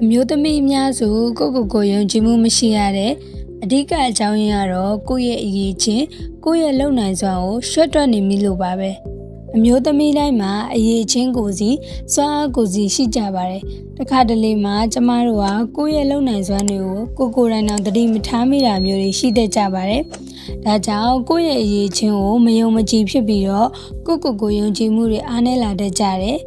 အမျိုးသမီးအများစုကိုယုံကြည်မှုမရှိရတဲ့အဓိကအကြောင်းရင်းကတော့ကိုယ့်ရဲ့အရေးချင်းကိုယ့်ရဲ့လုံနိုင်စွမ်းကိုရွှတ်တွက်နေမိလို့ပါပဲအမျိုးသမီးတိုင်းမှာအရေးချင်းကိုစီစွမ်းအားကိုစီရှိကြပါတယ်တခါတလေမှာကျမတို့ကကိုယ့်ရဲ့လုံနိုင်စွမ်းတွေကိုကိုယ်တိုင်တော့သတိမထားမိတာမျိုးတွေရှိတတ်ကြပါတယ်ဒါကြောင့်ကိုယ့်ရဲ့အရေးချင်းကိုမယုံမကြည်ဖြစ်ပြီးတော့ကိုယုံကြည်မှုတွေအားနည်းလာတတ်ကြတယ်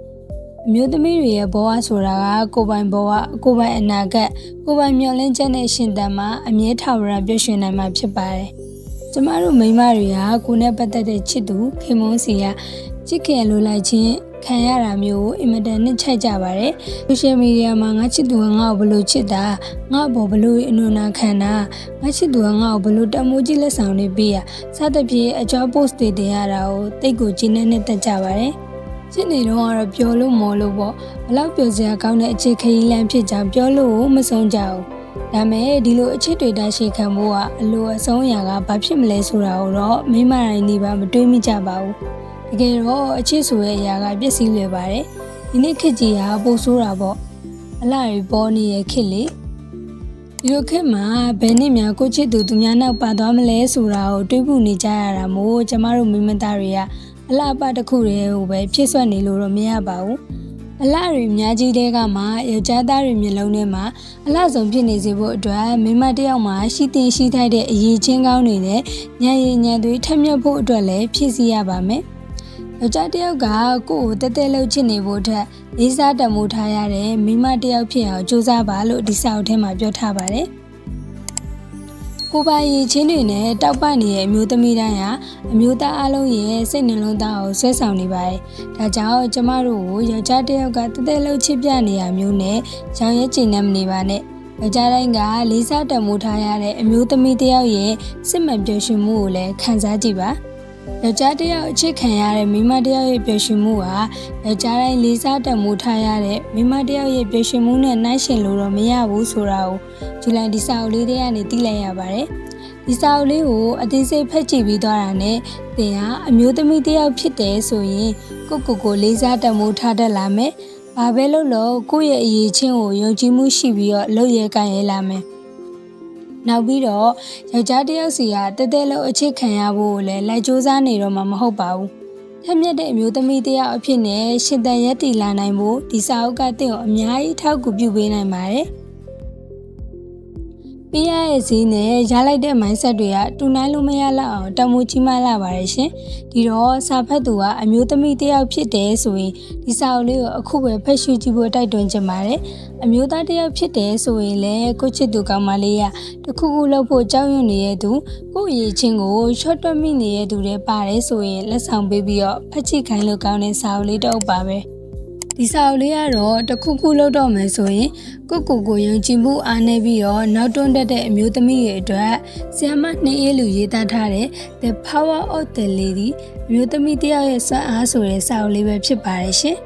အမျိုးသမီးတွေရဲ့ဘဝဆိုတာကကိုယ်ပိုင်ဘဝကိုယ်ပိုင်အနာဂတ်ကိုယ်ပိုင်မျှော်လင့်ချက်နဲ့ရှင်သန်မှာအမြဲထာဝရပျော်ရွှင်နိုင်မှာဖြစ်ပါတယ်။ကျမတို့မိန်းမတွေကကိုယ်နဲ့ပတ်သက်တဲ့ချစ်သူခင်မုန်းစီကချစ်ခင်လိုလိုက်ခြင်းခံရတာမျိုးကိုအင်မတန်နှိမ့်ချိုက်ကြပါတယ်။ဆိုရှယ်မီဒီယာမှာငါချစ်သူကငါ့ကိုဘယ်လိုချစ်တာငါ့ဘောဘယ်လိုအနုနာခံတာငါချစ်သူကငါ့ကိုဘယ်လိုတမိုးကြီးလက်ဆောင်တွေပေးရစသဖြင့်အကြောင်း post တွေတင်ရတာကိုတိတ်ကိုကျင်းနေတတ်ကြပါတယ်။ချစ်နေတော့ကတော့ပြောလို့မော်လို့ပေါ့ဘလောက်ပြောစရာကောင်းတဲ့အခြေခရီးလမ်းဖြစ်ကြောင်းပြောလို့မဆုံးကြဘူးဒါမဲ့ဒီလိုအချစ်တွေတရှိခံဖို့ကအလိုအဆုံးအရာကဘာဖြစ်မလဲဆိုတာကိုတော့မိမတိုင်းနေပါမတွေးမိကြပါဘူးတကယ်တော့အချစ်ဆိုတဲ့အရာကပျက်စီးလွယ်ပါတယ်ဒီနေ့ခေတ်ကြီးကပိုဆိုးတာပေါ့အလားရီပေါ်နေရဲ့ခေတ်လေဒီလိုခေတ်မှာဘယ်နှစ်များကိုချစ်သူသူများနောက်ပါသွားမလဲဆိုတာကိုတွေးပူနေကြရတာမို့ကျမတို့မိမသားတွေကအလှပတစ်ခုတည်းကိုပဲဖြစ်ဆွက်နေလို့တော့မရပါဘူးအလှတွေအများကြီးတဲကမှယောက်ျားသားတွေမျိုးလုံးထဲမှာအလှဆုံးဖြစ်နေစေဖို့အတွက်မိန်းမတစ်ယောက်မှာရှိတင်ရှိထိုက်တဲ့အရေးချင်းကောင်းတွေနဲ့ညံရည်ညံသွေးထက်မြက်ဖို့အတွက်လည်းဖြည့်ဆည်းရပါမယ်ယောက်ျားတစ်ယောက်ကကိုယ့်ကိုတဲတဲလှုပ်ချစ်နေဖို့အတွက်လေးစားတမိုးထားရတဲ့မိန်းမတစ်ယောက်ဖြစ်အောင်ကြိုးစားပါလို့ဒီစာအုပ်ထဲမှာပြောထားပါတယ်ကိုပိုင်ရည်ချင်းတွေနဲ့တောက်ပနေတဲ့အမျိုးသမီးတိုင်းဟာအမျိုးသားအလုံးရဲ့စိတ်နှလုံးသားကိုဆွဲဆောင်နေပါတယ်။ဒါကြောင့်ကျမတို့ကိုယောက်ျားတစ်ယောက်ကတသက်လုံးချစ်ပြနေရမျိုးနဲ့ရောင်ရဲကျဉ်နှံမနေပါနဲ့။ယောက်ျားတိုင်းကလေးစားတမိုးထားရတဲ့အမျိုးသမီးတစ်ယောက်ရဲ့စစ်မှန်ပျော်ရွှင်မှုကိုလည်းခံစားကြည့်ပါ။ယောက်ျားတစ်ယောက်အချစ်ခံရတဲ့မိန်းမတစ်ယောက်ရဲ့ပျော်ရွှင်မှုဟာယောက်ျားတိုင်းလေးစားတမိုးထားရတဲ့မိန်းမတစ်ယောက်ရဲ့ပျော်ရွှင်မှုနဲ့နှိုင်းယှဉ်လို့တော့မရဘူးဆိုတာကိုဇူလိုင်ဒီစာအုပ်လေးတွေကနေသိလိုက်ရပါတယ်။ဒီစာအုပ်လေးကိုအသေးစိတ်ဖတ်ကြည့်ပြီးသွားတာနဲ့သင်ဟာအမျိုးသမီးတစ်ယောက်ဖြစ်တယ်ဆိုရင်ကိုလေးစားတမိုးထားတတ်လာမယ်။ဘာပဲလုပ်လို့ကိုယ့်ရဲ့အရေးချင်းကိုယုံကြည်မှုရှိပြီးတော့လုပ်ရဲကိုင်ရဲလာမယ်။နောက်ပြီးတော့ယောက်ျားတစ်ယောက်စီကတဲတဲလုံးအချစ်ခံရဖို့ကိုလည်းလိုက်စူးစမ်းနေတော့မှမဟုတ်ပါဘူး။ထက်မြက်တဲ့အမျိုးသမီးတစ်ယောက်အဖြစ်နဲ့ရှင်သန်ရက်တည်လာနိုင်ဖို့ဒီစာအုပ်ကသင်ကိုအများကြီးထောက်ကူပြုပေးနိုင်ပါတယ်။ပေးရရဲ့ဈေးနဲ့ရလိုက်တဲ့ mindset တွေကတူနိုင်လို့မရလောက်အောင်တမိုးကြီးမားလာပါတယ်ရှင်ဒီတော့စာဖတ်သူကအမျိုးသမီးတစ်ယောက်ဖြစ်တယ်ဆိုရင်ဒီစာအုပ်လေးကိုအခုပဲဖတ်ရှုကြည့်ဖို့တိုက်တွန်းချင်ပါတယ်အမျိုးသားတစ်ယောက်ဖြစ်တယ်ဆိုရင်လည်းကိုချစ်သူကောင်းမလေးကတခုခုလုပ်ဖို့ကြောက်ရွံ့နေတဲ့သူကိုယ့်အရေးချင်းကိုရှော့တွက်မိနေတဲ့သူတွေပါတယ်ဆိုရင်လက်ဆောင်ပေးပြီးတော့ဖတ်ကြည့်ခိုင်းလို့ကောင်းတဲ့စာအုပ်လေးတစ်အုပ်ပါပဲဒီစာအုပ်လေးကတော့တခုခုလုပ်တော့မယ်ဆိုရင်ကိုယုံကြည်မှုအားနည်းပြီးတော့နောက်တွန်းတတ်တဲ့အမျိုးသမီးတွေအတွက်ဆရာမနှင်းအေးလူရေးသားထားတဲ့ The Power of the Lady အမျိုးသမီးတစ်ယောက်ရဲ့စွမ်းအားဆိုတဲ့စာအုပ်လေးပဲဖြစ်ပါတယ်ရှင်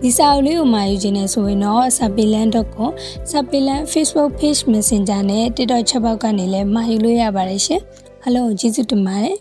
ဒီစာအုပ်လေးကိုမှာယူခြင်းနဲ့ဆိုရင်တော့ sapilan.com sapilan Facebook page Messenger နဲ့ TikTok ချက်ပေါက်ကနေလည်းမှာယူလို့ရပါတယ်ရှင်အားလုံးကိုကျေးဇူးတင်ပါတယ်